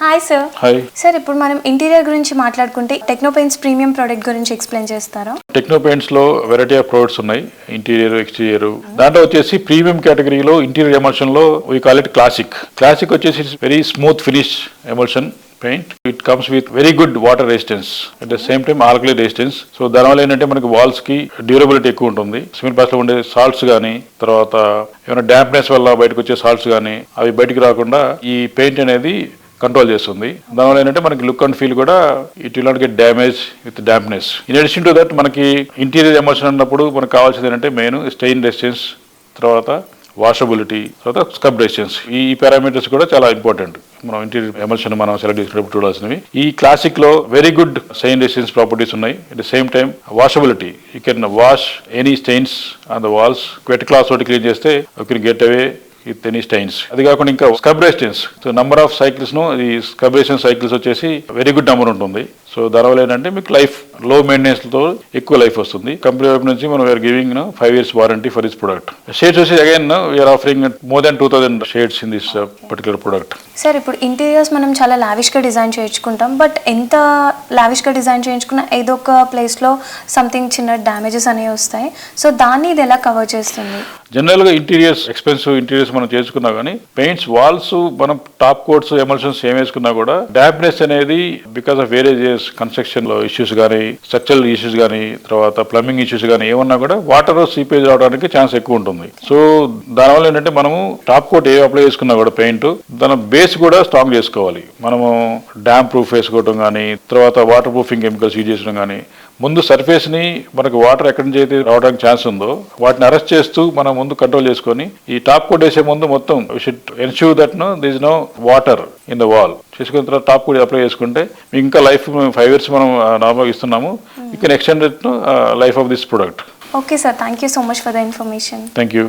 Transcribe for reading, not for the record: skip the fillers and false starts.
Hi sir. Hi sir, ఇప్పుడు మనం interior గురించి మాట్లాడుకుంటే టెక్నో పెయింట్స్ ప్రీమియం ప్రోడక్ట్ గురించి ఎక్స్ప్లెయిన్ చేస్తారా? టెక్నో పెయింట్స్ లో వెరైటీ ఆఫ్ ప్రొడక్ట్స్ ఉన్నాయి, ఇంటీరియర్ ఎక్స్టీరియర్. దాంట్లో వచ్చేసి ప్రీమియం కేటగిరీలో ఇంటీరియర్ ఎమల్షన్ లో వీ కాల్ ఇట్ క్లాసిక్ వచ్చేసి very smooth finish emulsion paint. It comes with very good water resistance, at the same time alkali resistance. So దానివల్ల ఏంటంటే మనకి walls కి డ్యూరబిలిటీ ఎక్కువ ఉంటుంది. సిమెంట్ ప్లాస్టర్ లో ఉండే సాల్ట్స్ కానీ, తర్వాత ఏమైనా డాంప్నెస్ వల్ల బయటకు వచ్చే సాల్ట్స్ కానీ అవి బయటకు రాకుండా ఈ పెయింట్ అనేది కంట్రోల్ చేస్తుంది. దానివల్ల ఏంటంటే మనకి లుక్ అండ్ ఫీల్ కూడా it will not get damage with dampness. In addition to that మనకి ఇంటీరియర్ ఎమల్షన్ అన్నప్పుడు మనకు కావాల్సింది ఏంటంటే మెయిన్ స్టెయిన్ రెసిస్టెన్స్, తర్వాత వాషబిలిటీ, తర్వాత స్క్రబ్ రెసిస్టెన్స్. ఈ పారామీటర్స్ కూడా చాలా ఇంపార్టెంట్ మనం ఇంటీరియర్ ఎమల్షన్ మనం సెలెక్ట్ చేసినప్పుడు చూడాల్సినవి. ఈ క్లాసిక్ లో very good stain resistance properties ఉన్నాయి. At the same time washability, you can wash any stains on the walls. Wet cloth తోటి క్లీన్ చేస్తే you can get away with any stains. అది కాకుండా ఇంకా scrub resistance, so number of cycles ను ఈ scrub resistance cycles వచ్చేసి very good number ఉంటుంది. So దానివల్ల ఏంటంటే మీకు లైఫ్ లో మెయింటెనెన్స్ తో ఎక్కువ లైఫ్ వస్తుంది. కంపెనీ వైపు నుంచి మనం we're giving 5 years warranty for this product. Shades వచ్చి again we're offering more than 2000 shades in this particular product. Sir, ఇప్పుడు ఇంటీరియర్స్ మనం చాలా లావిష్ గా డిజైన్ చేయించుకుంటాం. బట్ ఎంత లావిష్ గా డిజైన్ చేయించుకున్నా ఏదో ఒక ప్లేస్ లో సంథింగ్ చిన్న డ్యామేజెస్ అనేవి వస్తాయి. సో దాన్ని ఇది ఎలా కవర్ చేస్తుంది? జనరల్ గా ఇంటీరియర్స్ ఎక్స్పెన్సివ్ ఇంటీరియర్స్ మనం చేసుకున్నా కానీ పెయింట్స్ వాల్స్ మనం టాప్ కోట్స్ ఎమల్షన్స్ ఏం వేసుకున్నా కూడా డాంప్నెస్ అనేది బికాస్ ఆఫ్ వేరేజెస్ కన్స్ట్రక్షన్ లో ఇష్యూస్ కానీ, స్ట్రక్చరల్ ఇష్యూస్ కానీ, తర్వాత ప్లంబింగ్ ఇష్యూస్ కానీ ఏమన్నా కూడా వాటర్ సీపేజ్ రావడానికి ఛాన్స్ ఎక్కువ ఉంటుంది. సో దానివల్ల ఏంటంటే మనము టాప్ కోట్ ఏ అప్లై చేసుకున్నా కూడా పెయింట్ దాని బేస్ కూడా స్ట్రాంగ్ చేసుకోవాలి. మనము డ్యామ్ ప్రూఫ్ వేసుకోవడం కానీ, తర్వాత వాటర్ ప్రూఫింగ్ కెమికల్స్ యూజ్ చేయడం కానీ, ముందు సర్ఫేస్ ని మనకు వాటర్ ఎక్కడి నుంచి అయితే రావడానికి ఛాన్స్ ఉందో వాటిని అరెస్ట్ చేస్తూ మనం ముందు కంట్రోల్ చేసుకొని ఈ టాప్ కోట్ వేసే ముందు మొత్తం we should ensure that there is no water in the wall. చేసుకున్న తర్వాత టాప్ కోట్ అప్లై చేసుకుంటే మీకు ఇంకా లైఫ్ 5 years మనం నార్మల్గా ఇస్తున్నాము. You can extend it life of this product. Okay sir, thank you so much for the information. Thank you.